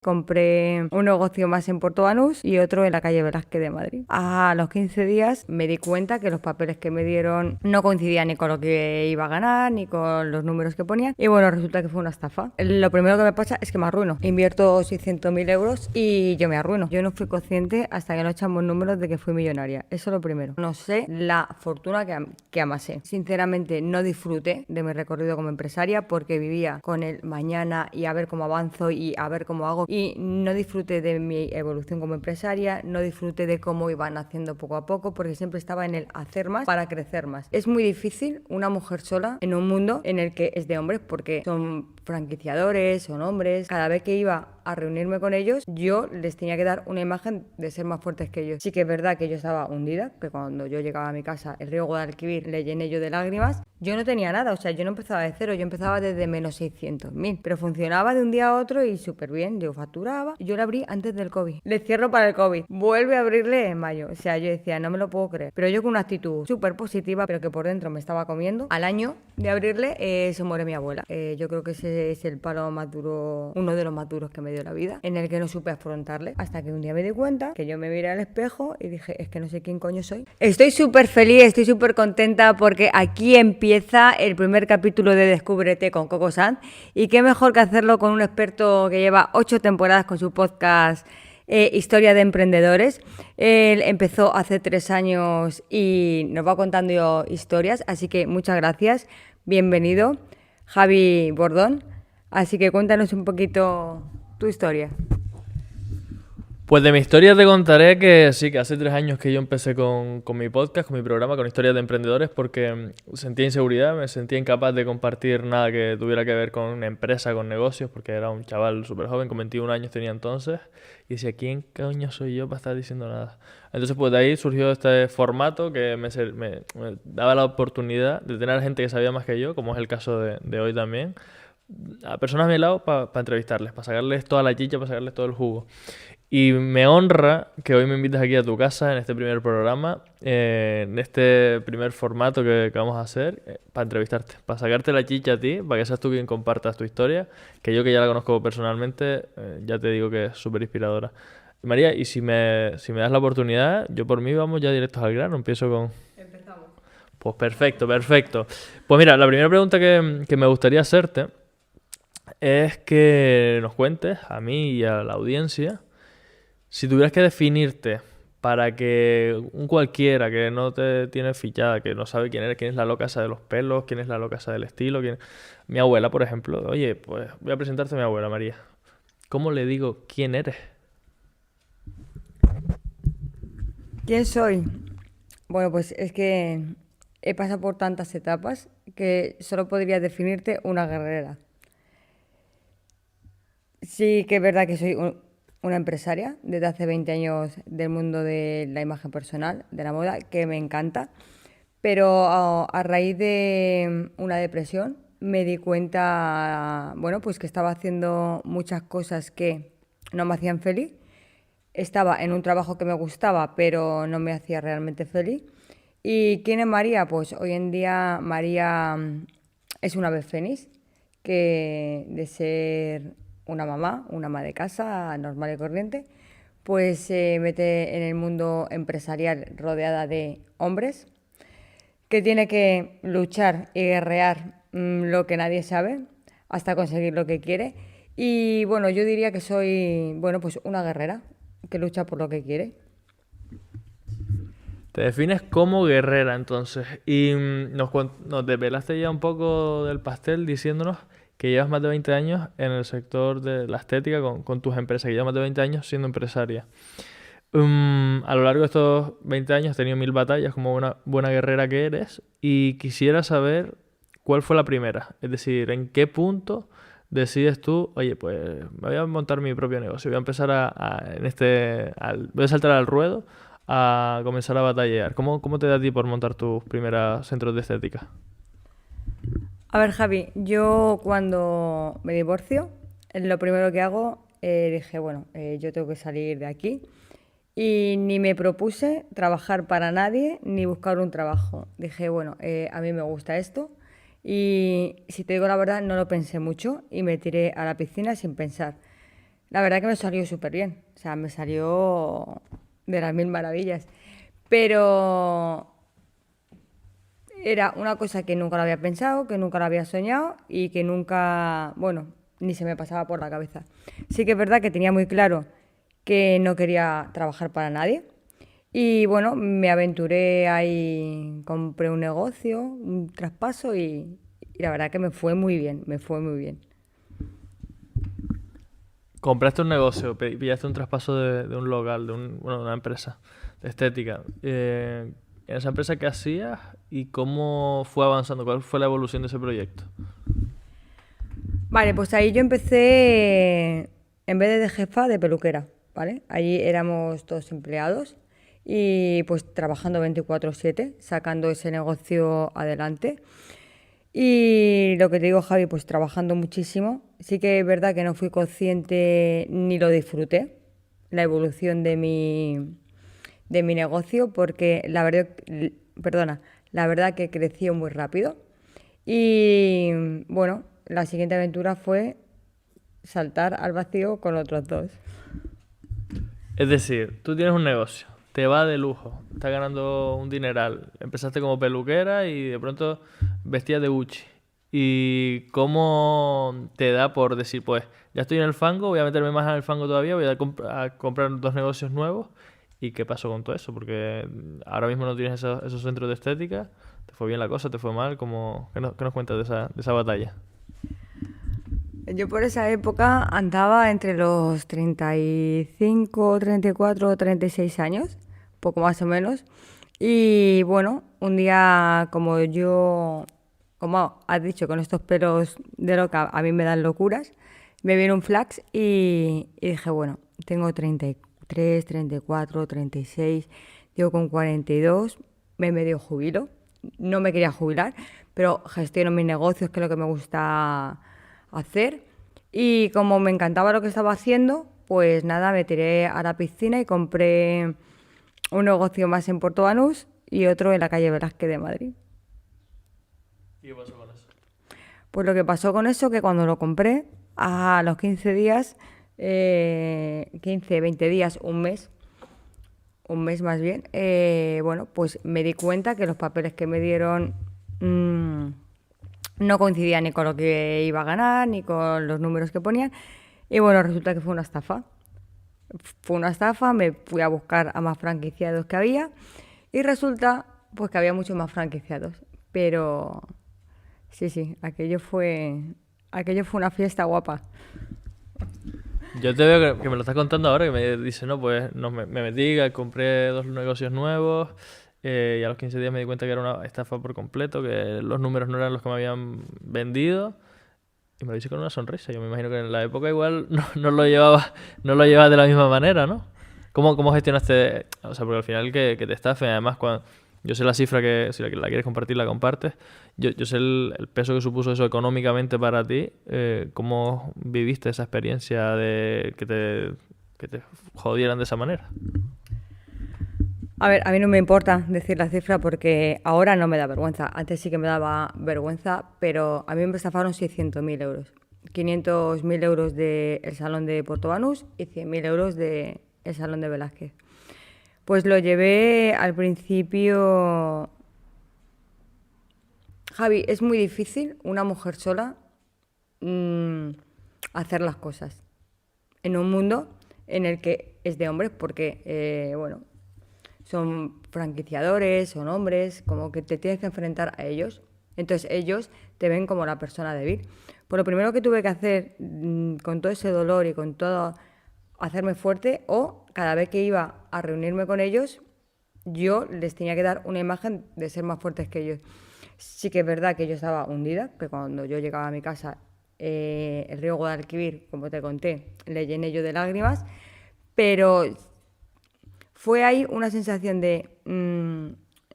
Compré un negocio más en Puerto Banús y otro en la calle Velázquez de Madrid. A los 15 días me di cuenta que los papeles que me dieron no coincidían ni con lo que iba a ganar, ni con los números que ponían. Y bueno, resulta que fue una estafa. Lo primero que me pasa es que me arruino. Invierto 600.000 euros y yo me arruino. Yo no fui consciente hasta que no echamos números de que fui millonaria. Eso es lo primero. No sé la fortuna que amasé. Sinceramente, no disfruté de mi recorrido como empresaria porque vivía con el mañana y a ver cómo avanzo y a ver cómo hago. Y no disfruté de mi evolución como empresaria, no disfruté de cómo iban haciendo poco a poco, porque siempre estaba en el hacer más para crecer más. Es muy difícil una mujer sola en un mundo en el que es de hombres, porque son franquiciadores, son hombres. Cada vez que iba a reunirme con ellos, yo les tenía que dar una imagen de ser más fuertes que ellos. Sí que es verdad que yo estaba hundida, que cuando yo llegaba a mi casa, el río Guadalquivir le llené yo de lágrimas. Yo no tenía nada, o sea, yo no empezaba de cero, yo empezaba desde menos 600.000, pero funcionaba de un día a otro y súper bien. Yo facturaba, yo lo abrí antes del COVID, le cierro para el COVID, vuelve a abrirle en mayo. O sea, yo decía, no me lo puedo creer, pero yo con una actitud súper positiva, pero que por dentro me estaba comiendo. Al año de abrirle se muere mi abuela. Yo creo que ese es el palo más duro, uno de los más duros que me dio la vida, en el que no supe afrontarle, hasta que un día me di cuenta que yo me miré al espejo y dije, es que no sé quién coño soy. Estoy súper feliz, estoy súper contenta porque aquí empieza el primer capítulo de Descúbrete con Coco Sanz, y qué mejor que hacerlo con un experto que lleva 8 temporadas con su podcast Historia de Emprendedores. Él empezó hace 3 años y nos va contando historias, así que muchas gracias, bienvenido Javi Bordón. Así que cuéntanos un poquito tu historia. Pues de mi historia te contaré que sí, que hace 3 años que yo empecé con mi podcast, con mi programa, con historias de emprendedores, porque sentía inseguridad, me sentía incapaz de compartir nada que tuviera que ver con una empresa, con negocios, porque era un chaval súper joven, con 21 años tenía entonces, y decía, ¿quién coño soy yo para estar diciendo nada? Entonces pues de ahí surgió este formato que me daba la oportunidad de tener gente que sabía más que yo, como es el caso de hoy también, a personas a mi lado para entrevistarles, para sacarles toda la chicha, para sacarles todo el jugo. Y me honra que hoy me invites aquí a tu casa en este primer programa, en este primer formato que vamos a hacer, para entrevistarte, para sacarte la chicha a ti, para que seas tú quien compartas tu historia, que yo que ya la conozco personalmente, ya te digo que es súper inspiradora. María, y si me das la oportunidad, yo por mí vamos ya directos al grano, empiezo con... Empezamos. Pues perfecto, perfecto. Pues mira, la primera pregunta que me gustaría hacerte es que nos cuentes, a mí y a la audiencia, si tuvieras que definirte para que un cualquiera que no te tiene fichada, que no sabe quién eres, quién es la loca esa de los pelos, quién es la loca esa del estilo, mi abuela, por ejemplo, oye, pues voy a presentarte a mi abuela, María. ¿Cómo le digo quién eres? ¿Quién soy? Bueno, pues es que he pasado por tantas etapas que solo podría definirte una guerrera. Sí que es verdad que soy una empresaria desde hace 20 años del mundo de la imagen personal, de la moda, que me encanta, pero a raíz de una depresión me di cuenta, bueno, pues que estaba haciendo muchas cosas que no me hacían feliz. Estaba en un trabajo que me gustaba, pero no me hacía realmente feliz. ¿Y quién es María? Pues hoy en día María es una ave fénix, que de ser una ama de casa normal y corriente, pues se mete en el mundo empresarial rodeada de hombres, que tiene que luchar y guerrear lo que nadie sabe hasta conseguir lo que quiere. Y bueno, yo diría que soy, bueno, pues una guerrera que lucha por lo que quiere. Te defines como guerrera, entonces. Y nos desvelaste ya un poco del pastel diciéndonos que llevas más de 20 años en el sector de la estética con tus empresas, que llevas más de 20 años siendo empresaria. A lo largo de estos 20 años has tenido 1000 batallas como una buena guerrera que eres, y quisiera saber cuál fue la primera. Es decir, en qué punto decides tú, oye, pues me voy a montar mi propio negocio, voy a empezar voy a saltar al ruedo a comenzar a batallar. ¿Cómo te da a ti por montar tus primeros centros de estética? A ver, Javi, yo cuando me divorcio, lo primero que hago, dije, bueno, yo tengo que salir de aquí. Y ni me propuse trabajar para nadie ni buscar un trabajo. Dije, bueno, a mí me gusta esto. Y si te digo la verdad, no lo pensé mucho y me tiré a la piscina sin pensar. La verdad que me salió súper bien. O sea, me salió de las mil maravillas. Pero era una cosa que nunca lo había pensado, que nunca lo había soñado y que nunca, bueno, ni se me pasaba por la cabeza. Sí que es verdad que tenía muy claro que no quería trabajar para nadie. Y bueno, me aventuré ahí, compré un negocio, un traspaso y la verdad que me fue muy bien, me fue muy bien. Compraste un negocio, pillaste un traspaso de un local, bueno, de una empresa de estética. ¿En esa empresa qué hacías y cómo fue avanzando? ¿Cuál fue la evolución de ese proyecto? Vale, pues ahí yo empecé, en vez de jefa, de peluquera, ¿vale? Allí éramos todos empleados y pues trabajando 24/7, sacando ese negocio adelante. Y lo que te digo, Javi, pues trabajando muchísimo. Sí que es verdad que no fui consciente ni lo disfruté, la evolución de mi negocio, porque la verdad que creció muy rápido. Y bueno, la siguiente aventura fue saltar al vacío con otros dos. Es decir, tú tienes un negocio, te va de lujo, estás ganando un dineral. Empezaste como peluquera y de pronto vestías de Gucci. ¿Y cómo te da por decir, pues, ya estoy en el fango, voy a meterme más en el fango todavía, voy a comprar dos negocios nuevos? ¿Y qué pasó con todo eso? Porque ahora mismo no tienes esos centros de estética. ¿Te fue bien la cosa? ¿Te fue mal? ¿Qué nos cuentas de esa batalla? Yo por esa época andaba entre los 35, 34, 36 años, poco más o menos. Y bueno, un día como has dicho, con estos pelos de loca, a mí me dan locuras, me viene un flash y dije, bueno, tengo 33, 34, 36, digo con 42, me medio jubilo. No me quería jubilar, pero gestiono mis negocios, que es lo que me gusta hacer. Y como me encantaba lo que estaba haciendo, pues nada, me tiré a la piscina y compré un negocio más en Puerto Banús y otro en la calle Velázquez de Madrid. ¿Y qué pasó con eso? Pues lo que pasó con eso, que cuando lo compré, a los 15 días, 15, 20 días, un mes más bien, bueno, pues me di cuenta que los papeles que me dieron mm, no coincidían ni con lo que iba a ganar, ni con los números que ponían. Y bueno, resulta que fue una estafa. Fue una estafa, me fui a buscar a más franquiciados que había y resulta pues que había muchos más franquiciados. Pero sí, sí, aquello fue una fiesta guapa. Yo te veo que me lo estás contando ahora, que me dice, no, pues no, me metí, compré dos negocios nuevos y a los 15 días me di cuenta que era una estafa por completo, que los números no eran los que me habían vendido y me lo dice con una sonrisa. Yo me imagino que en la época igual no lo llevaba de la misma manera, ¿no? ¿Cómo gestionaste? O sea, porque al final que te estafen, además, cuando yo sé la cifra que, si la quieres compartir, la compartes. Yo sé el peso que supuso eso económicamente para ti. ¿Cómo viviste esa experiencia de que te jodieran de esa manera? A ver, a mí no me importa decir la cifra porque ahora no me da vergüenza. Antes sí que me daba vergüenza, pero a mí me estafaron 600.000 euros. 500.000 euros del Salón de Puerto Banús y 100.000 euros del Salón de Velázquez. Pues lo llevé al principio. Javi, es muy difícil una mujer sola mm, hacer las cosas en un mundo en el que es de hombres porque, bueno, son franquiciadores, son hombres, como que te tienes que enfrentar a ellos. Entonces ellos te ven como la persona débil. Pues lo primero que tuve que hacer con todo ese dolor y con todo, hacerme fuerte o cada vez que iba a reunirme con ellos, yo les tenía que dar una imagen de ser más fuertes que ellos. Sí que es verdad que yo estaba hundida, que cuando yo llegaba a mi casa, el río Guadalquivir, como te conté, le llené yo de lágrimas, pero fue ahí una sensación de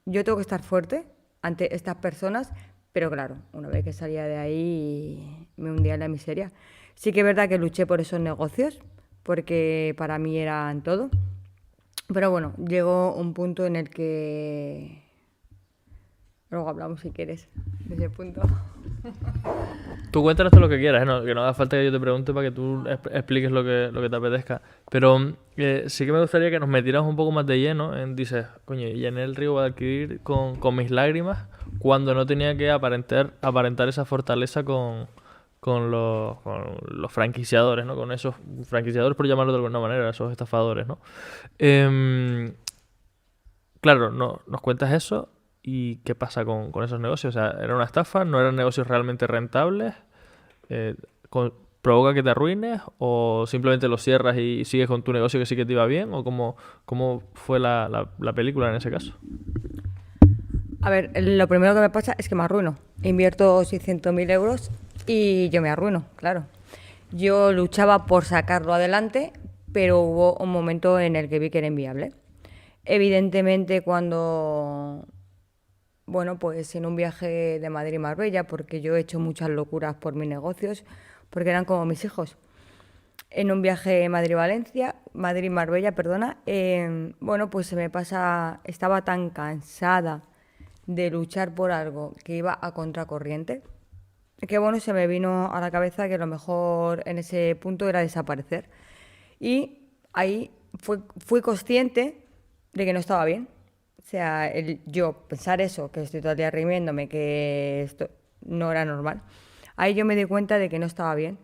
yo tengo que estar fuerte ante estas personas, pero claro, una vez que salía de ahí me hundía en la miseria. Sí que es verdad que luché por esos negocios, porque para mí eran todo, pero bueno, llegó un punto en el que Luego hablamos si quieres de ese punto. Tú cuéntanos todo lo que quieras, ¿no? Que no haga falta que yo te pregunte para que tú expliques lo que te apetezca. Pero sí que me gustaría que nos metieras un poco más de lleno en, dices, coño, y en el río voy a adquirir con mis lágrimas cuando no tenía que aparentar esa fortaleza con los franquiciadores, ¿no? Con esos franquiciadores, por llamarlo de alguna manera, esos estafadores, ¿no? Claro, no, nos cuentas eso y qué pasa con esos negocios. O sea, ¿era una estafa? ¿No eran negocios realmente rentables? Eh, ¿Provoca que te arruines? ¿O simplemente lo cierras y sigues con tu negocio que sí que te iba bien? ¿O cómo fue la película en ese caso? A ver, lo primero que me pasa es que me arruino. Invierto 600.000 euros y yo me arruino, claro. Yo luchaba por sacarlo adelante, pero hubo un momento en el que vi que era inviable. Evidentemente, bueno, pues en un viaje de Madrid y Marbella, porque yo he hecho muchas locuras por mis negocios, porque eran como mis hijos. En un viaje Madrid-Valencia, Madrid-Marbella, perdona, bueno, pues se me pasa, estaba tan cansada de luchar por algo que iba a contracorriente, que bueno, se me vino a la cabeza que lo mejor en ese punto era desaparecer. Y ahí fui consciente de que no estaba bien. O sea, yo pensar eso, que estoy todo el día riéndome, que esto no era normal. Ahí yo me di cuenta de que no estaba bien.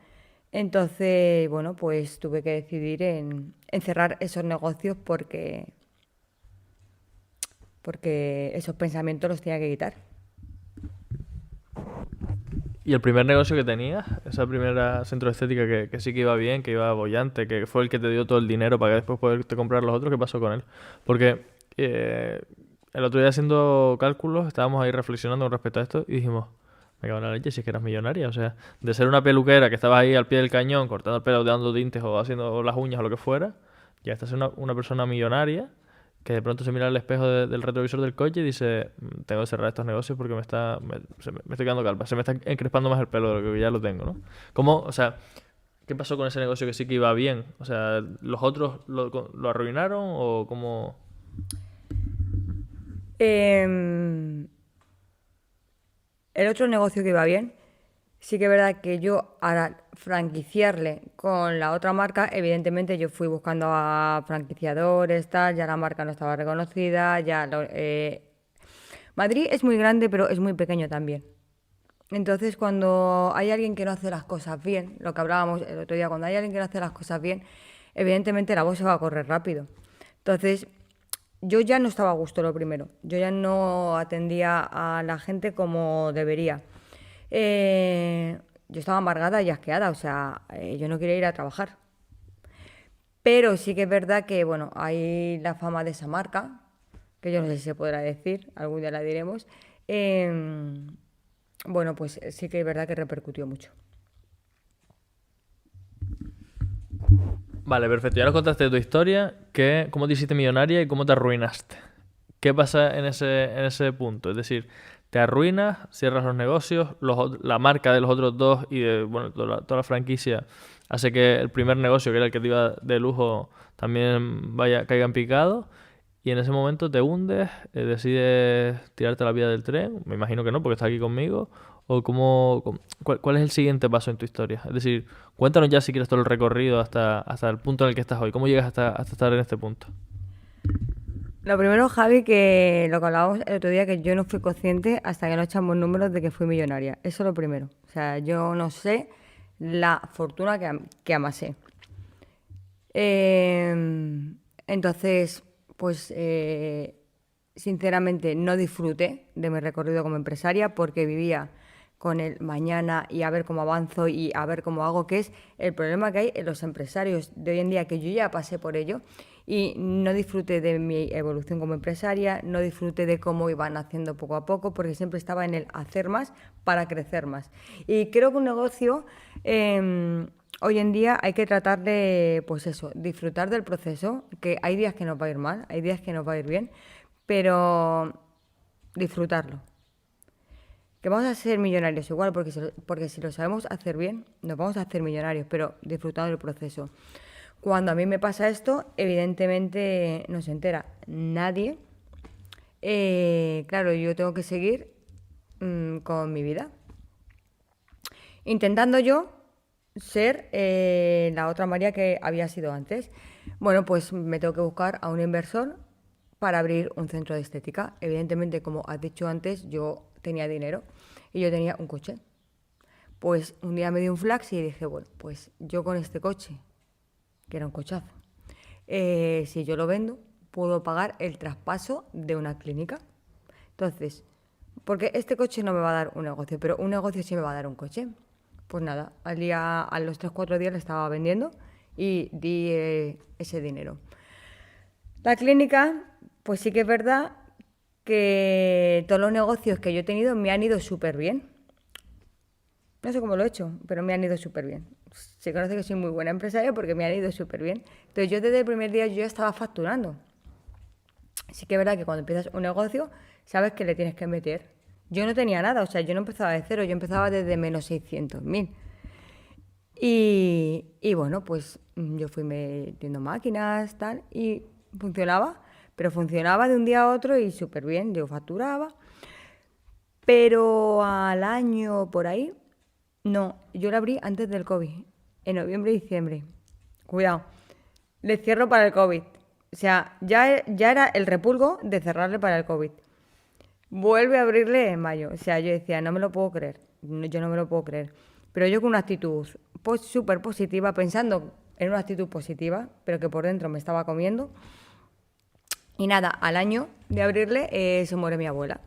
Entonces, bueno, pues tuve que decidir en cerrar esos negocios porque esos pensamientos los tenía que quitar. ¿Y el primer negocio que tenías, esa primera centro de estética que sí que iba bien, que iba bollante, que fue el que te dio todo el dinero para que después poderte comprar los otros, qué pasó con él? Porque el otro día haciendo cálculos estábamos ahí reflexionando con respecto a esto y dijimos, me cago en la leche, si es que eras millonaria. O sea, de ser una peluquera que estabas ahí al pie del cañón cortando el pelo, dando tintes o haciendo las uñas o lo que fuera, ya estás una persona millonaria que de pronto se mira al espejo del retrovisor del coche y dice, tengo que cerrar estos negocios porque me estoy quedando calva, se me está encrespando más el pelo de lo que ya lo tengo, ¿no? ¿Cómo, o sea, qué pasó con ese negocio que sí que iba bien? O sea, ¿los otros lo arruinaron o cómo? El otro negocio que iba bien, sí que es verdad que yo al franquiciarle con la otra marca, evidentemente yo fui buscando a franquiciadores, tal, ya la marca no estaba reconocida, Madrid es muy grande, pero es muy pequeño también. Entonces, cuando hay alguien que no hace las cosas bien, lo que hablábamos el otro día, cuando hay alguien que no hace las cosas bien, evidentemente la voz se va a correr rápido. Entonces, yo ya no estaba a gusto lo primero, yo ya no atendía a la gente como debería. Yo estaba amargada y asqueada, o sea, yo no quería ir a trabajar. Pero sí que es verdad que, bueno, hay la fama de esa marca, que yo no sé si se podrá decir, algún día la diremos. Bueno, pues sí que es verdad que repercutió mucho. Vale, perfecto. Ya nos contaste tu historia, cómo te hiciste millonaria y cómo te arruinaste. ¿Qué pasa en ese punto? Es decir, te arruinas, cierras los negocios, la marca de los otros dos y bueno, toda la franquicia hace que el primer negocio, que era el que te iba de lujo, también caiga en picado. Y en ese momento te hundes, decides tirarte a la vía del tren. Me imagino que no, porque estás aquí conmigo. ¿O cuál es el siguiente paso en tu historia? Es decir, cuéntanos ya si quieres todo el recorrido hasta el punto en el que estás hoy. ¿Cómo llegas hasta estar en este punto? Lo primero, Javi, que lo que hablábamos el otro día, que yo no fui consciente hasta que no echamos números de que fui millonaria. Eso es lo primero. O sea, yo no sé la fortuna que amasé. Entonces, pues sinceramente no disfruté de mi recorrido como empresaria porque vivía con el mañana y a ver cómo avanzo y a ver cómo hago, que es el problema que hay en los empresarios de hoy en día, que yo ya pasé por ello y no disfruté de mi evolución como empresaria, no disfruté de cómo iban haciendo poco a poco, porque siempre estaba en el hacer más para crecer más. Y creo que un negocio hoy en día hay que tratar de, pues eso, disfrutar del proceso, que hay días que nos va a ir mal, hay días que nos va a ir bien, pero disfrutarlo. Que vamos a ser millonarios igual, porque si lo sabemos hacer bien, nos vamos a hacer millonarios, pero disfrutando del proceso. Cuando a mí me pasa esto, evidentemente no se entera nadie. Claro, yo tengo que seguir con mi vida. Intentando yo ser la otra María que había sido antes. Bueno, pues me tengo que buscar a un inversor para abrir un centro de estética. Evidentemente, como has dicho antes, yo tenía dinero y yo tenía un coche. Pues un día me dio un flash y dije, bueno, pues yo con este coche, que era un cochazo, si yo lo vendo, puedo pagar el traspaso de una clínica. Entonces, porque este coche no me va a dar un negocio, pero un negocio sí me va a dar un coche. Pues nada, a los 3 4 días le estaba vendiendo y di ese dinero. La clínica, pues sí que es verdad que todos los negocios que yo he tenido me han ido súper bien. No sé cómo lo he hecho, pero me han ido súper bien. Se conoce que soy muy buena empresaria porque me han ido súper bien. Entonces yo desde el primer día yo ya estaba facturando. Sí que es verdad que cuando empiezas un negocio, sabes que le tienes que meter. Yo no tenía nada, o sea, yo no empezaba de cero, yo empezaba desde menos 600.000. Y bueno, pues yo fui metiendo máquinas, tal, y funcionaba, pero funcionaba de un día a otro y súper bien, yo facturaba. Pero al año por ahí, no, yo la abrí antes del COVID, en noviembre y diciembre. Cuidado, le cierro para el COVID. O sea, ya era el repulgo de cerrarle para el COVID. Vuelve a abrirle en mayo. O sea, yo decía, no me lo puedo creer. Yo no me lo puedo creer. Pero yo con una actitud pues súper positiva, pensando en una actitud positiva, pero que por dentro me estaba comiendo. Y nada, al año de abrirle se muere mi abuela.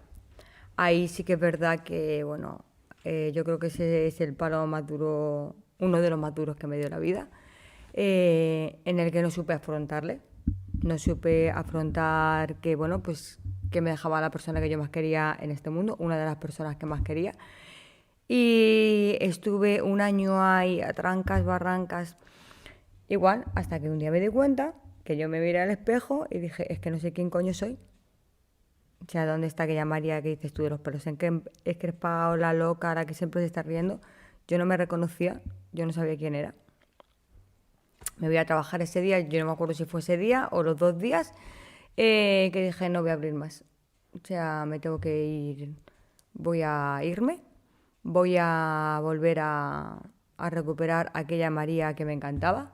Ahí sí que es verdad que, bueno, yo creo que ese es el palo más duro, uno de los más duros que me dio la vida, en el que no supe afrontarle. No supe afrontar que, bueno, pues que me dejaba la persona que yo más quería en este mundo, una de las personas que más quería. Y estuve un año ahí a trancas, barrancas, igual, hasta que un día me di cuenta que yo me miré al espejo y dije, es que no sé quién coño soy. O sea, ¿dónde está aquella María que dices tú de los pelos encrespados, la loca, la que siempre se está riendo? Yo no me reconocía, yo no sabía quién era. Me voy a trabajar ese día, yo no me acuerdo si fue ese día o los 2 días, que dije, no voy a abrir más. O sea, me tengo que ir, voy a irme, voy a volver a recuperar aquella María que me encantaba,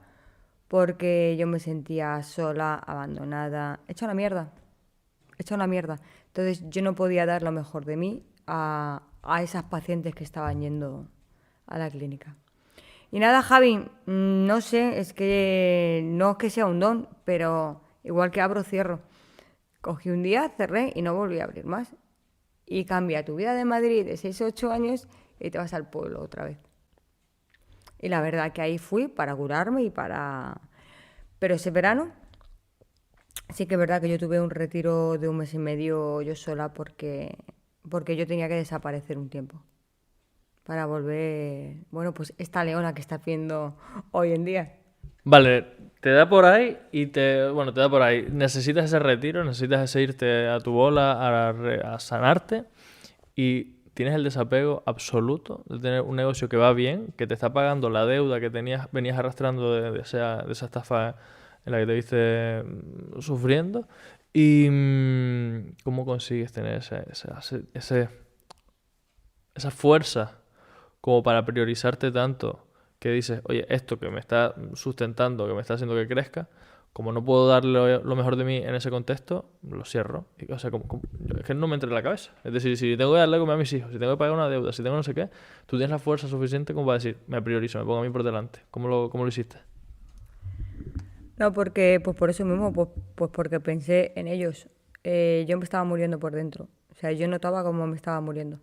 porque yo me sentía sola, abandonada, hecha una mierda, hecha una mierda. Entonces yo no podía dar lo mejor de mí a esas pacientes que estaban yendo a la clínica. Y nada, Javi, no sé, es que no es que sea un don, pero igual que abro, cierro. Cogí un día, cerré y no volví a abrir más. Y cambia tu vida de Madrid de 6 o 8 años y te vas al pueblo otra vez. Y la verdad que ahí fui para curarme y para... Pero ese verano sí que es verdad que yo tuve un retiro de 1 mes y medio yo sola porque yo tenía que desaparecer un tiempo para volver, bueno, pues esta leona que está viendo hoy en día. Vale, te da por ahí bueno, te da por ahí. Necesitas ese retiro, necesitas ese irte a tu bola a sanarte y tienes el desapego absoluto de tener un negocio que va bien, que te está pagando la deuda que venías arrastrando de esa estafa en la que te viste sufriendo. Y cómo consigues tener esa fuerza como para priorizarte tanto que dices, oye, esto que me está sustentando, que me está haciendo que crezca, como no puedo darle lo mejor de mí en ese contexto, lo cierro. O sea, es que no me entra en la cabeza. Es decir, si tengo que darle a comer a mis hijos, si tengo que pagar una deuda, si tengo no sé qué, tú tienes la fuerza suficiente como para decir, me priorizo, me pongo a mí por delante. ¿Cómo lo hiciste? No, porque, pues por eso mismo, pues porque pensé en ellos. Yo me estaba muriendo por dentro. O sea, yo notaba cómo me estaba muriendo.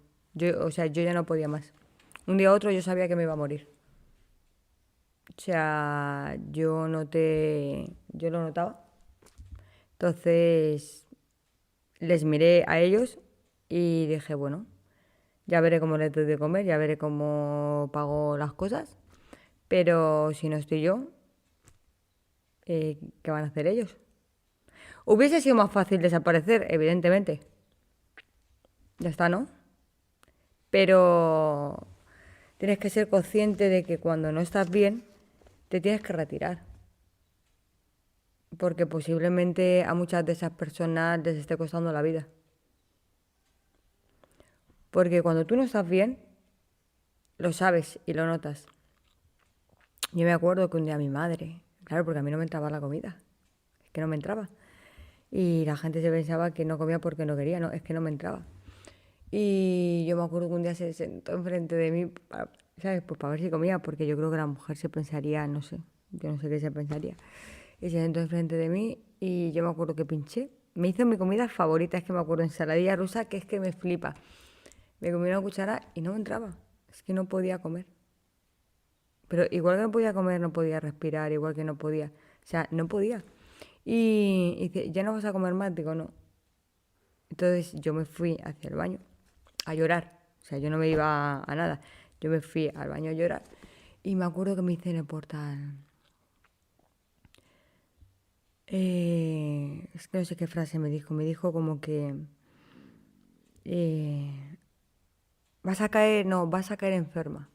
O sea, yo ya no podía más. Un día a otro yo sabía que me iba a morir. O sea, yo lo notaba. Entonces, les miré a ellos y dije, bueno, ya veré cómo les doy de comer, ya veré cómo pago las cosas, pero si no estoy yo, ¿qué van a hacer ellos? Hubiese sido más fácil desaparecer, evidentemente. Ya está, ¿no? Pero tienes que ser consciente de que cuando no estás bien, te tienes que retirar. Porque posiblemente a muchas de esas personas les esté costando la vida. Porque cuando tú no estás bien, lo sabes y lo notas. Yo me acuerdo que un día mi madre, claro, porque a mí no me entraba la comida, es que no me entraba. Y la gente se pensaba que no comía porque no quería, no, es que no me entraba. Y yo me acuerdo que un día se sentó enfrente de mí, ¿sabes? Pues para ver si comía, porque yo creo que la mujer se pensaría, no sé, yo no sé qué se pensaría. Y se sentó enfrente de mí y yo me acuerdo que pinché. Me hizo mi comida favorita, es que me acuerdo, ensaladilla rusa, que es que me flipa. Me comí una cuchara y no me entraba, es que no podía comer. Pero igual que no podía comer, no podía respirar, igual que no podía. O sea, no podía. Y dice, ¿ya no vas a comer más? Digo, no. Entonces yo me fui hacia el baño a llorar. O sea, yo no me iba a nada. Yo me fui al baño a llorar. Y me acuerdo que me hice en el portal. Es que no sé qué frase me dijo. Me dijo como que eh, vas a caer, no, vas a caer enferma.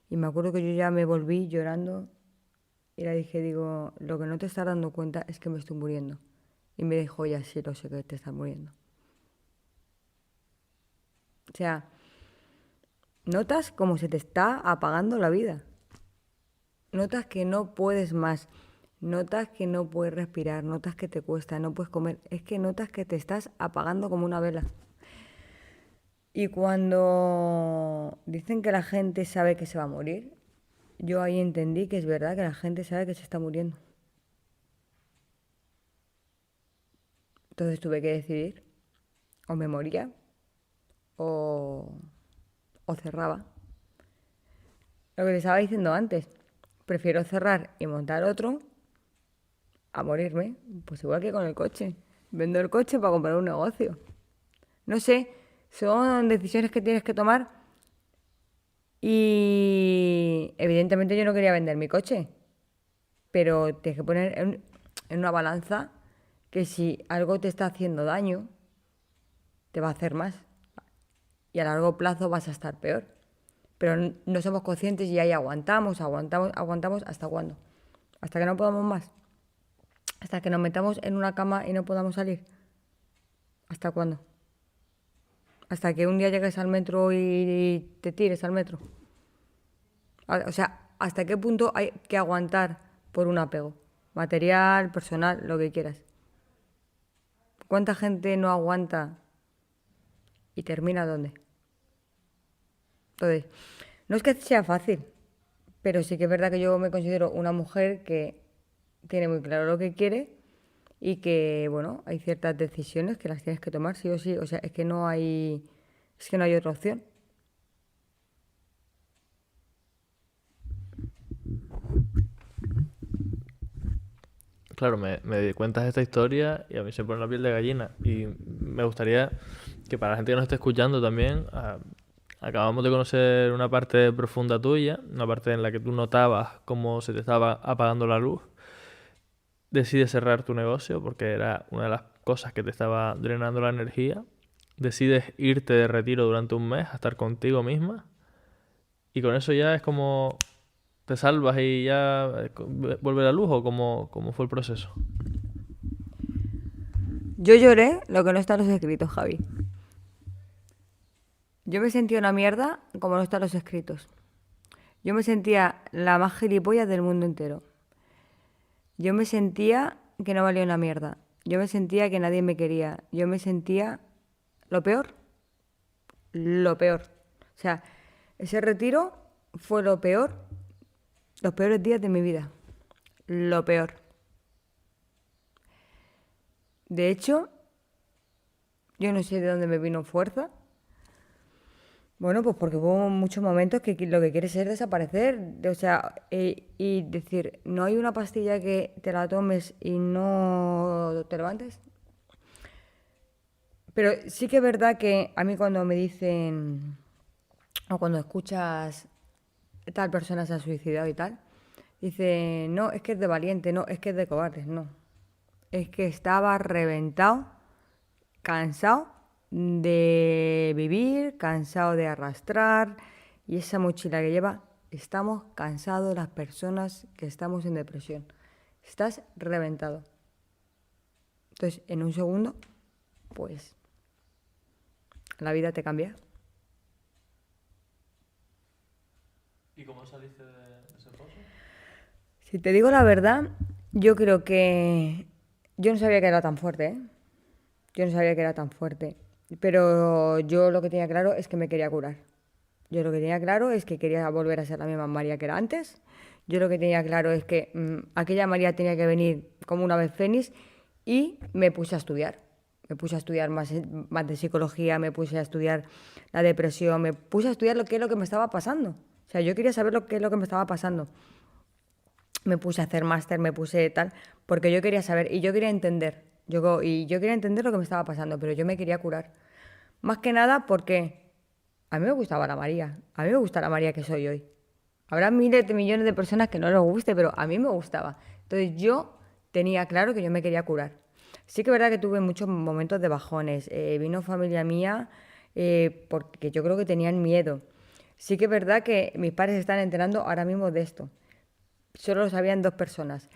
Y me acuerdo que yo ya me volví llorando y le dije, digo, lo que no te estás dando cuenta es que me estoy muriendo. Y me dijo, ya sí, lo sé que te estás muriendo. O sea, notas como se te está apagando la vida. Notas que no puedes más. Notas que no puedes respirar. Notas que te cuesta, no puedes comer. Es que notas que te estás apagando como una vela. Y cuando dicen que la gente sabe que se va a morir, yo ahí entendí que es verdad que la gente sabe que se está muriendo. Entonces tuve que decidir, o me moría o, o cerraba. Lo que te estaba diciendo antes, prefiero cerrar y montar otro a morirme, pues igual que con el coche. Vendo el coche para comprar un negocio. No sé, son decisiones que tienes que tomar y evidentemente yo no quería vender mi coche, pero tienes que poner en una balanza que si algo te está haciendo daño, te va a hacer más y a largo plazo vas a estar peor. Pero no somos conscientes y ahí aguantamos, aguantamos, aguantamos hasta cuándo. Hasta que no podamos más. Hasta que nos metamos en una cama y no podamos salir. ¿Hasta cuándo? Hasta que un día llegues al metro y te tires al metro. O sea, ¿hasta qué punto hay que aguantar por un apego? Material, personal, lo que quieras. ¿Cuánta gente no aguanta y termina dónde? Entonces, no es que sea fácil, pero sí que es verdad que yo me considero una mujer que tiene muy claro lo que quiere y que, bueno, hay ciertas decisiones que las tienes que tomar sí o sí. O sea, es que no hay otra opción. Claro, me cuentas esta historia y a mí se me pone la piel de gallina. Y me gustaría que para la gente que nos esté escuchando también, acabamos de conocer una parte profunda tuya, una parte en la que tú notabas cómo se te estaba apagando la luz. Decides cerrar tu negocio porque era una de las cosas que te estaba drenando la energía. Decides irte de retiro durante un mes a estar contigo misma. Y con eso ya es como te salvas y ya vuelve la luz o cómo fue el proceso. Yo lloré lo que no está en los escritos, Javi. Yo me sentía una mierda como no están los escritos. Yo me sentía la más gilipollas del mundo entero. Yo me sentía que no valía una mierda. Yo me sentía que nadie me quería. Yo me sentía lo peor. Lo peor. O sea, ese retiro fue lo peor, los peores días de mi vida. Lo peor. De hecho, yo no sé de dónde me vino fuerza. Bueno, pues porque hubo muchos momentos que lo que quieres es desaparecer, o sea, y decir, no hay una pastilla que te la tomes y no te levantes. Pero sí que es verdad que a mí cuando me dicen, o cuando escuchas tal persona se ha suicidado y tal, dice, no, es que es de valiente, no, es que es de cobardes, no. Es que estaba reventado, cansado de vivir, cansado de arrastrar y esa mochila que lleva, estamos cansados las personas que estamos en depresión. Estás reventado. Entonces, en un segundo, pues la vida te cambia. ¿Y cómo saliste de ese pozo? Si te digo la verdad, yo creo que yo no sabía que era tan fuerte, ¿eh? Yo no sabía que era tan fuerte. Pero yo lo que tenía claro es que me quería curar. Yo lo que tenía claro es que quería volver a ser la misma María que era antes. Yo lo que tenía claro es que aquella María tenía que venir como una vez fénix y me puse a estudiar. Me puse a estudiar más de psicología, me puse a estudiar la depresión, me puse a estudiar lo que es lo que me estaba pasando. O sea, yo quería saber lo que es lo que me estaba pasando. Me puse a hacer máster, me puse tal, porque yo quería saber y yo quería entender. Yo quería entender lo que me estaba pasando, pero yo me quería curar. Más que nada porque a mí me gustaba la María. A mí me gusta la María que soy hoy. Habrá miles de millones de personas que no les guste, pero a mí me gustaba. Entonces yo tenía claro que yo me quería curar. Sí que es verdad que tuve muchos momentos de bajones. Vino familia mía porque yo creo que tenían miedo. Sí que es verdad que mis padres se están enterando ahora mismo de esto. Solo lo sabían 2 personas.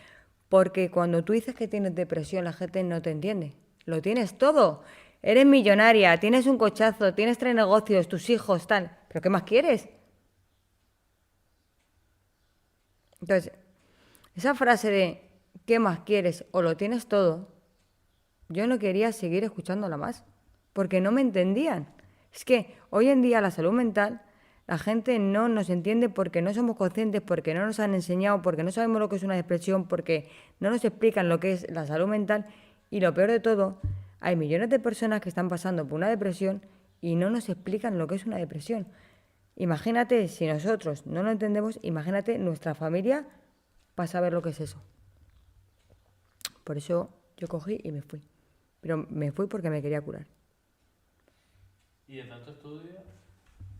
Porque cuando tú dices que tienes depresión, la gente no te entiende. Lo tienes todo. Eres millonaria, tienes un cochazo, tienes 3 negocios, tus hijos, tal. ¿Pero qué más quieres? Entonces, esa frase de ¿qué más quieres? O lo tienes todo, yo no quería seguir escuchándola más. Porque no me entendían. Es que hoy en día la salud mental, la gente no nos entiende porque no somos conscientes, porque no nos han enseñado, porque no sabemos lo que es una depresión, porque no nos explican lo que es la salud mental. Y lo peor de todo, hay millones de personas que están pasando por una depresión y no nos explican lo que es una depresión. Imagínate, si nosotros no lo entendemos, imagínate nuestra familia para saber lo que es eso. Por eso yo cogí y me fui. Pero me fui porque me quería curar. ¿Y de tanto estudio?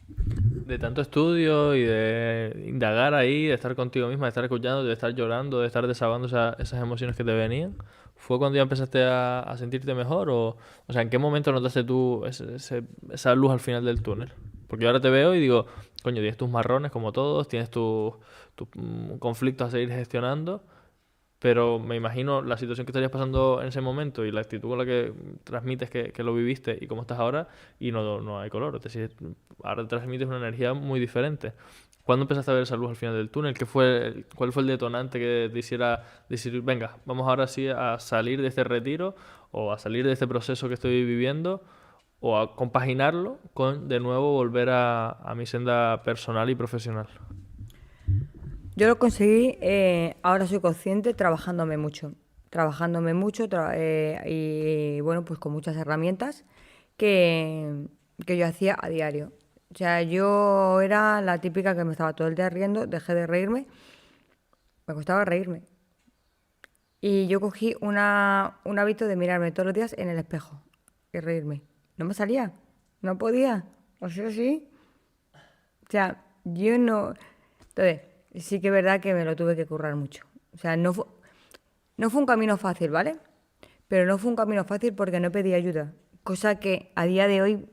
De tanto estudio y de indagar ahí, de estar contigo misma, de estar escuchando, de estar llorando, de estar desahogando esas emociones que te venían, ¿fue cuando ya empezaste a sentirte mejor? O sea, ¿en qué momento notaste tú esa luz al final del túnel? Porque yo ahora te veo y digo, coño, tienes tus marrones como todos, tienes tus conflictos a seguir gestionando, pero me imagino la situación que estarías pasando en ese momento y la actitud con la que transmites que lo viviste y cómo estás ahora y no hay color. Es decir, ahora transmites una energía muy diferente. ¿Cuándo empezaste a ver esa luz al final del túnel? ¿Cuál fue el detonante que te hiciera decir, venga, vamos ahora sí a salir de este retiro o a salir de este proceso que estoy viviendo o a compaginarlo con de nuevo volver a mi senda personal y profesional? Yo lo conseguí, ahora soy consciente, trabajándome mucho y bueno, pues con muchas herramientas que, que yo hacía a diario. O sea, yo era la típica que me estaba todo el día riendo, dejé de reírme, me costaba reírme. Y yo cogí un hábito de mirarme todos los días en el espejo y reírme. No me salía, no podía, o sea, sí. O sea, yo no... Entonces, sí que es verdad que me lo tuve que currar mucho. O sea, no fue un camino fácil, ¿vale? Pero no fue un camino fácil porque no pedí ayuda. Cosa que a día de hoy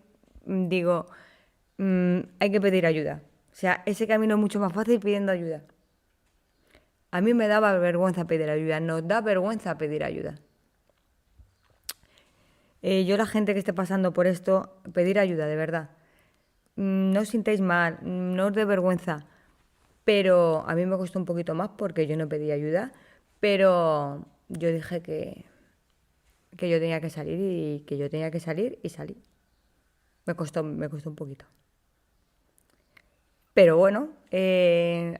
digo, hay que pedir ayuda. O sea, ese camino es mucho más fácil pidiendo ayuda. A mí me daba vergüenza pedir ayuda, nos da vergüenza pedir ayuda. Yo la gente que esté pasando por esto, pedir ayuda, de verdad. No os sintáis mal, no os dé vergüenza. Pero a mí me costó un poquito más porque yo no pedí ayuda, pero yo dije que yo tenía que salir y que yo tenía que salir y salí. Me costó un poquito. Pero bueno,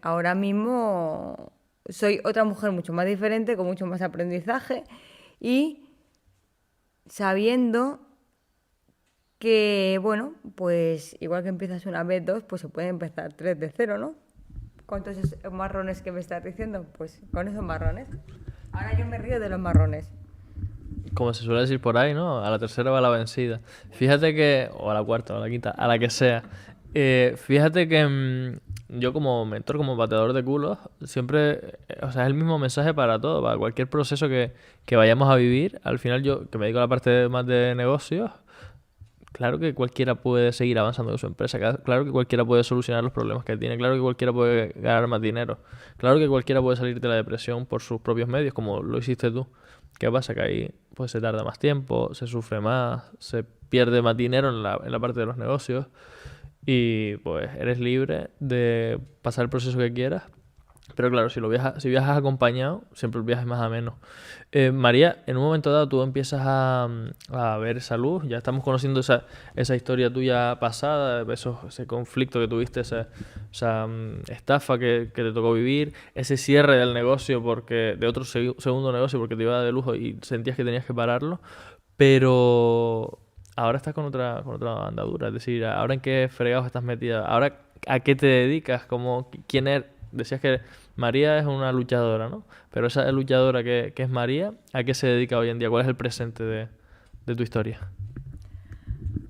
ahora mismo soy otra mujer mucho más diferente, con mucho más aprendizaje y sabiendo que, bueno, pues igual que empiezas una vez, dos, pues se puede empezar tres de cero, ¿no? ¿Cuántos marrones que me estás diciendo? Pues con esos marrones. Ahora yo me río de los marrones. Como se suele decir por ahí, ¿no? A la tercera va la vencida. Fíjate que, o a la cuarta, o a la quinta, a la que sea. Fíjate que yo como mentor, como bateador de culos, siempre, o sea, es el mismo mensaje para todo, para cualquier proceso que vayamos a vivir. Al final yo, que me dedico a la parte más de negocios, claro que cualquiera puede seguir avanzando en su empresa, claro que cualquiera puede solucionar los problemas que tiene, claro que cualquiera puede ganar más dinero, claro que cualquiera puede salir de la depresión por sus propios medios, como lo hiciste tú. ¿Qué pasa? Que ahí pues se tarda más tiempo, se sufre más, se pierde más dinero en la parte de los negocios y pues eres libre de pasar el proceso que quieras. Pero claro, si viajas acompañado, siempre el viaje es más ameno. María, en un momento dado tú empiezas a ver esa luz, ya estamos conociendo esa historia tuya pasada, ese conflicto que tuviste, esa estafa que te tocó vivir, ese cierre del negocio, de otro segundo negocio porque te iba de lujo y sentías que tenías que pararlo, pero ahora estás con otra andadura, es decir, ahora en qué fregados estás metida, ahora a qué te dedicas, quién eres. Decías que María es una luchadora, ¿no? Pero esa luchadora que es María, ¿a qué se dedica hoy en día? ¿Cuál es el presente de tu historia?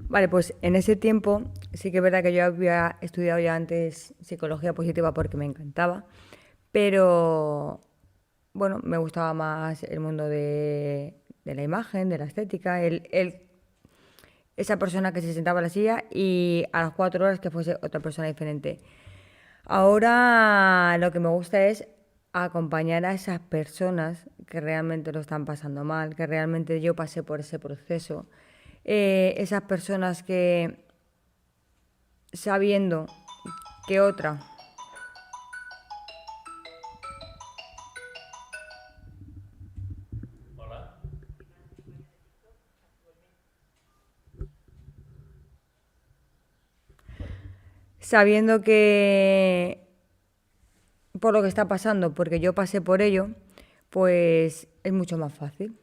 Vale, pues en ese tiempo sí que es verdad que yo había estudiado ya antes psicología positiva porque me encantaba, pero bueno, me gustaba más el mundo de la imagen, de la estética, esa persona que se sentaba en la silla y a las 4 horas que fuese otra persona diferente. Ahora lo que me gusta es acompañar a esas personas que realmente lo están pasando mal, que realmente yo pasé por ese proceso. Esas personas que sabiendo que otra, sabiendo que por lo que está pasando, porque yo pasé por ello, pues es mucho más fácil.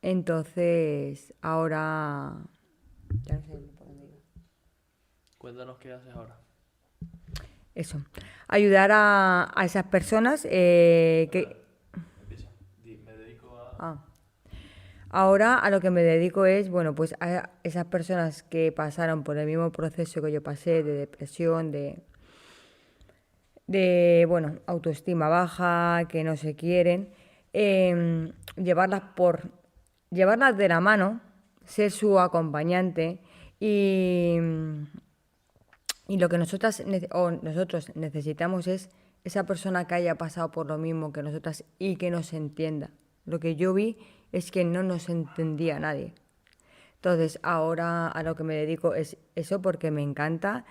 Entonces, ahora ya no sé por dónde iba. Cuéntanos qué haces ahora. Eso, ayudar a esas personas que... Empieza. Me dedico a... Ah. Ahora a lo que me dedico es, bueno, pues a esas personas que pasaron por el mismo proceso que yo pasé, de depresión, bueno, autoestima baja, que no se quieren, llevarlas de la mano, ser su acompañante y, y lo que nosotros necesitamos es esa persona que haya pasado por lo mismo que nosotras y que nos entienda. Lo que yo vi es que no nos entendía nadie. Entonces, ahora a lo que me dedico es eso porque me encanta.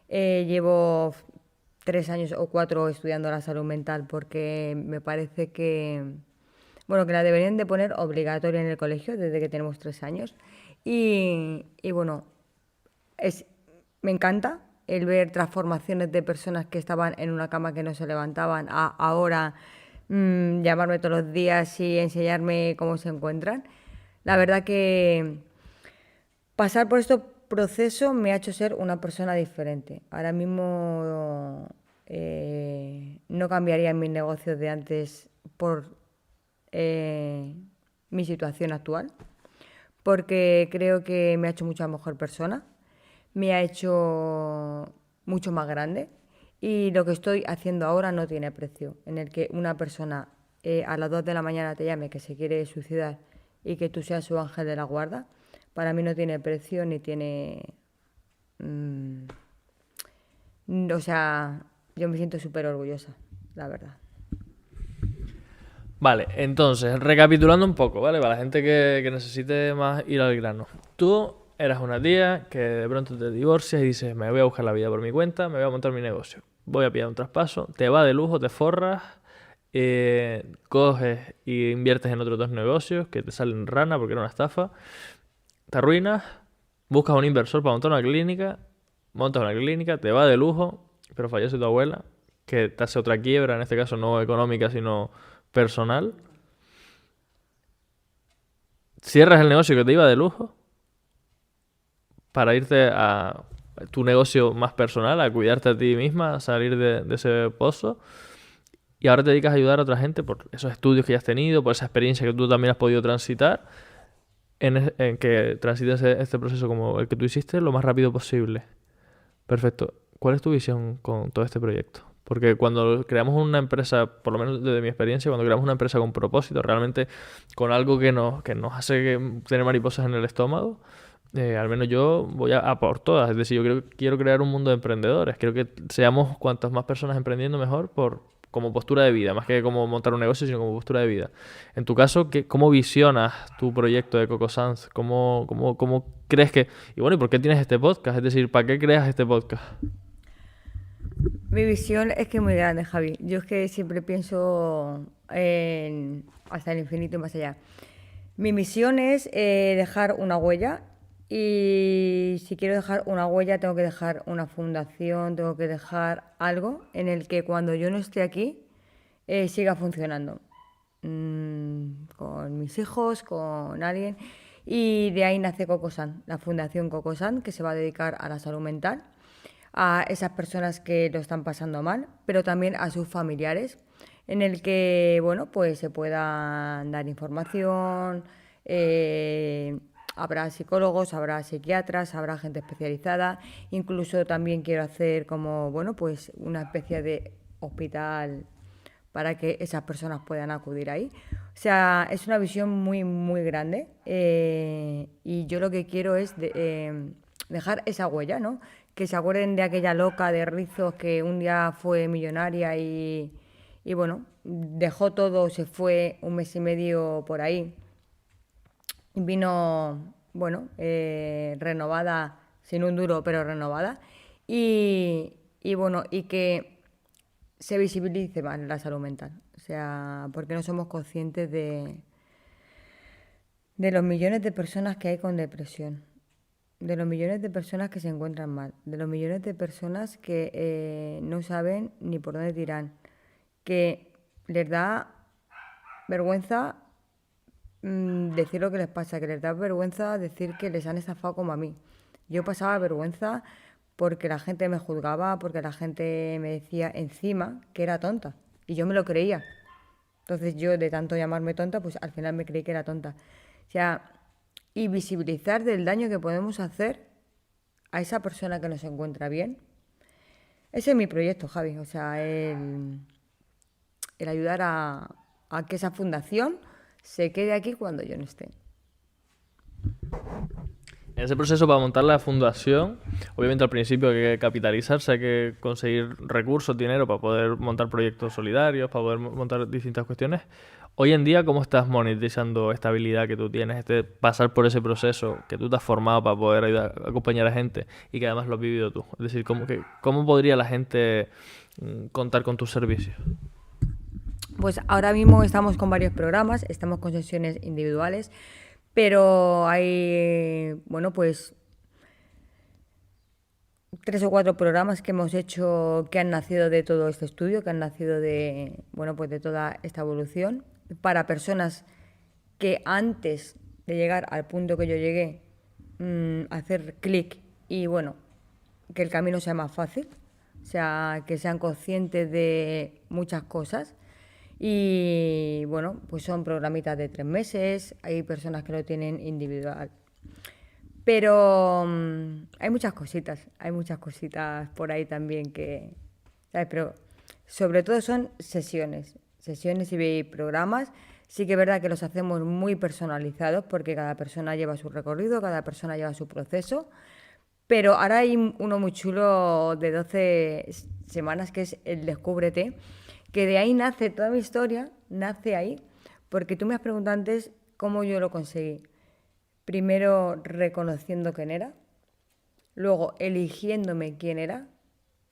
Llevo 3 años o 4 estudiando la salud mental porque me parece bueno, que la deberían de poner obligatoria en el colegio desde que tenemos 3 años. Y bueno, me encanta el ver transformaciones de personas que estaban en una cama que no se levantaban a ahora llamarme todos los días y enseñarme cómo se encuentran. La verdad que pasar por este proceso me ha hecho ser una persona diferente. Ahora mismo no cambiaría mis negocios de antes por mi situación actual, porque creo que me ha hecho mucha mejor persona, me ha hecho mucho más grande y lo que estoy haciendo ahora no tiene precio, en el que una persona a las 2 de la mañana te llame que se quiere suicidar y que tú seas su ángel de la guarda, para mí no tiene precio ni tiene... o sea, yo me siento súper orgullosa, la verdad. Vale, entonces, recapitulando un poco, ¿vale? Para la gente que necesite más ir al grano. Tú eras una tía que de pronto te divorcias y dices, me voy a buscar la vida por mi cuenta, me voy a montar mi negocio. Voy a pillar un traspaso, te va de lujo, te forras, coges y inviertes en otros 2 negocios que te salen rana porque era una estafa, te arruinas, buscas un inversor para montar una clínica, montas una clínica, te va de lujo, pero fallece tu abuela, que te hace otra quiebra, en este caso no económica, sino personal. Cierras el negocio que te iba de lujo para irte a tu negocio más personal, a cuidarte a ti misma, a salir de ese pozo. Y ahora te dedicas a ayudar a otra gente por esos estudios que ya has tenido, por esa experiencia que tú también has podido transitar, en que transites este proceso como el que tú hiciste lo más rápido posible. Perfecto. ¿Cuál es tu visión con todo este proyecto? Porque cuando creamos una empresa, por lo menos desde mi experiencia, cuando creamos una empresa con propósito, realmente con algo que nos hace tener mariposas en el estómago, al menos yo voy a por todas. Es decir, yo quiero crear un mundo de emprendedores. Quiero que seamos cuantas más personas emprendiendo mejor como postura de vida, más que como montar un negocio, sino como postura de vida. En tu caso, ¿cómo visionas tu proyecto de Coco Sans? ¿Cómo crees que...? Y bueno, ¿y por qué tienes este podcast? Es decir, ¿para qué creas este podcast? Mi visión es que es muy grande, Javi. Yo es que siempre pienso hasta el infinito y más allá. Mi misión es dejar una huella y si quiero dejar una huella tengo que dejar una fundación, tengo que dejar algo en el que cuando yo no esté aquí siga funcionando. Con mis hijos, con alguien. Y de ahí nace Cocosan, la Fundación Cocosan, que se va a dedicar a la salud mental, a esas personas que lo están pasando mal, pero también a sus familiares, en el que, bueno, pues se pueda dar información, habrá psicólogos, habrá psiquiatras, habrá gente especializada, incluso también quiero hacer como, bueno, pues una especie de hospital para que esas personas puedan acudir ahí. O sea, es una visión muy, muy grande y yo lo que quiero es dejar esa huella, ¿no? Que se acuerden de aquella loca de rizos que un día fue millonaria y bueno, dejó todo, se fue un mes y medio por ahí. Vino, bueno, renovada, sin un duro, pero renovada. Y bueno, y que se visibilice más la salud mental. O sea, porque no somos conscientes de los millones de personas que hay con depresión, de los millones de personas que se encuentran mal, de los millones de personas que no saben ni por dónde tiran, que les da vergüenza decir lo que les pasa, que les da vergüenza decir que les han estafado como a mí. Yo pasaba vergüenza porque la gente me juzgaba, porque la gente me decía encima que era tonta. Y yo me lo creía. Entonces yo, de tanto llamarme tonta, pues al final me creí que era tonta. O sea, y visibilizar del daño que podemos hacer a esa persona que nos encuentra bien. Ese es mi proyecto, Javi. O sea, el ayudar a que esa fundación se quede aquí cuando yo no esté. En ese proceso para montar la fundación, obviamente al principio hay que capitalizarse, hay que conseguir recursos, dinero para poder montar proyectos solidarios, para poder montar distintas cuestiones. Hoy en día, ¿cómo estás monetizando esta habilidad que tú tienes, pasar por ese proceso que tú te has formado para poder ayudar, acompañar a gente y que además lo has vivido tú? Es decir, ¿cómo podría la gente contar con tus servicios? Pues ahora mismo estamos con varios programas, estamos con sesiones individuales, pero hay, bueno, pues 3 o 4 programas que hemos hecho que han nacido de todo este estudio, que han nacido de, bueno, pues de toda esta evolución, para personas que antes de llegar al punto que yo llegué, hacer clic y, bueno, que el camino sea más fácil, o sea, que sean conscientes de muchas cosas. Y bueno, pues son programitas de 3 meses, hay personas que lo tienen individual. Pero hay muchas cositas por ahí también que, ¿sabes? Pero sobre todo son sesiones y programas. Sí que es verdad que los hacemos muy personalizados porque cada persona lleva su recorrido, cada persona lleva su proceso. Pero ahora hay uno muy chulo de 12 semanas que es el Descúbrete, que de ahí nace toda mi historia, nace ahí, porque tú me has preguntado antes cómo yo lo conseguí. Primero reconociendo quién era, luego eligiéndome quién era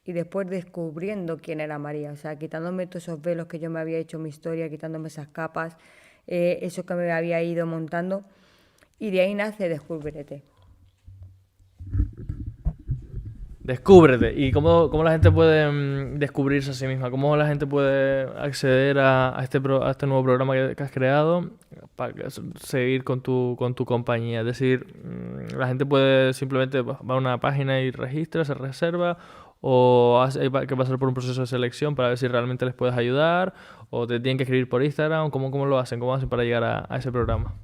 y después descubriendo quién era María. O sea, quitándome todos esos velos que yo me había hecho en mi historia, quitándome esas capas, eso que me había ido montando. Y de ahí nace Descúbrete. Descúbrete. ¿Y cómo la gente puede descubrirse a sí misma? ¿Cómo la gente puede acceder a este nuevo programa que has creado para seguir con tu compañía? Es decir, la gente puede simplemente va a una página y registra, se reserva, o hay que pasar por un proceso de selección para ver si realmente les puedes ayudar, o te tienen que escribir por Instagram. ¿Cómo lo hacen? ¿Cómo hacen para llegar a ese programa?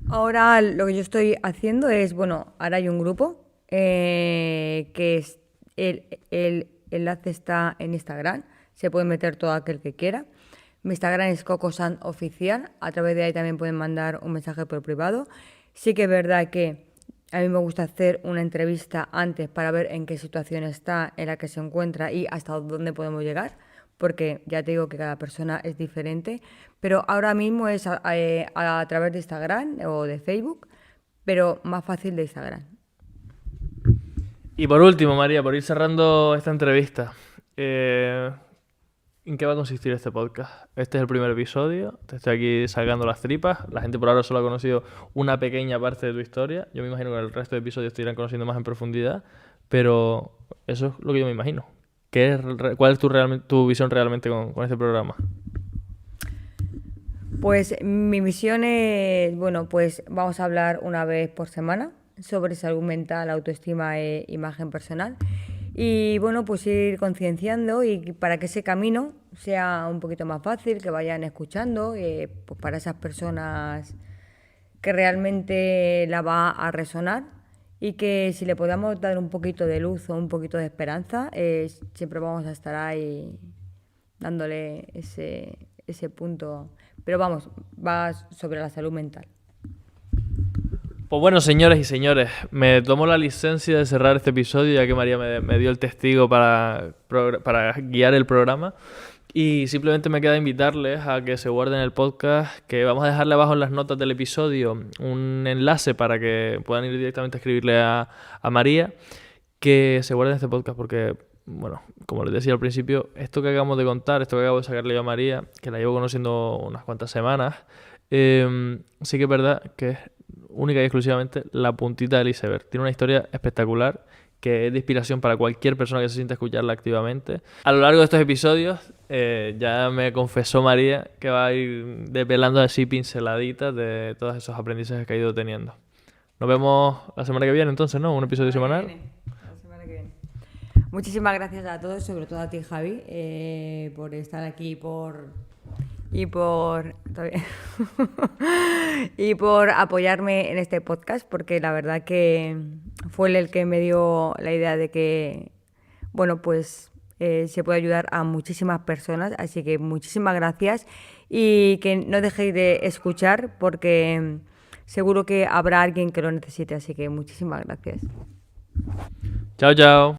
Ahora lo que yo estoy haciendo es, bueno, ahora hay un grupo que es el enlace está en Instagram, se puede meter todo aquel que quiera. Mi Instagram es Cocosan Oficial, a través de ahí también pueden mandar un mensaje por privado. Sí que es verdad que a mí me gusta hacer una entrevista antes para ver en qué situación está, en la que se encuentra y hasta dónde podemos llegar, porque ya te digo que cada persona es diferente, pero ahora mismo es a través de Instagram o de Facebook, pero más fácil de Instagram. Y por último, María, por ir cerrando esta entrevista, ¿en qué va a consistir este podcast? Este es el primer episodio, te estoy aquí sacando las tripas. La gente por ahora solo ha conocido una pequeña parte de tu historia. Yo me imagino que el resto de episodios te irán conociendo más en profundidad, pero eso es lo que yo me imagino. ¿Cuál es tu visión realmente con este programa? Pues mi misión es, bueno, pues vamos a hablar una vez por semana sobre salud mental, autoestima e imagen personal. Y bueno, pues ir concienciando y para que ese camino sea un poquito más fácil, que vayan escuchando, pues para esas personas que realmente la va a resonar y que si le podamos dar un poquito de luz o un poquito de esperanza, siempre vamos a estar ahí dándole ese punto. Pero vamos, va sobre la salud mental. Pues bueno, señores y señores, me tomo la licencia de cerrar este episodio ya que María me dio el testigo para guiar el programa y simplemente me queda invitarles a que se guarden el podcast, que vamos a dejarle abajo en las notas del episodio un enlace para que puedan ir directamente a escribirle a María, que se guarden este podcast porque, bueno, como les decía al principio, esto que acabamos de contar, esto que acabo de sacarle yo a María, que la llevo conociendo unas cuantas semanas, sí que es verdad que es única y exclusivamente la puntita del iceberg. Tiene una historia espectacular que es de inspiración para cualquier persona que se sienta a escucharla activamente. A lo largo de estos episodios ya me confesó María que va a ir desvelando así pinceladitas de todos esos aprendizajes que ha ido teniendo. Nos vemos la semana que viene entonces, ¿no? Un episodio semanal. La semana que viene. Muchísimas gracias a todos, sobre todo a ti, Javi, por estar aquí y por apoyarme en este podcast, porque la verdad que fue él el que me dio la idea de que, bueno, pues se puede ayudar a muchísimas personas, así que muchísimas gracias y que no dejéis de escuchar porque seguro que habrá alguien que lo necesite, así que muchísimas gracias. Chao, chao.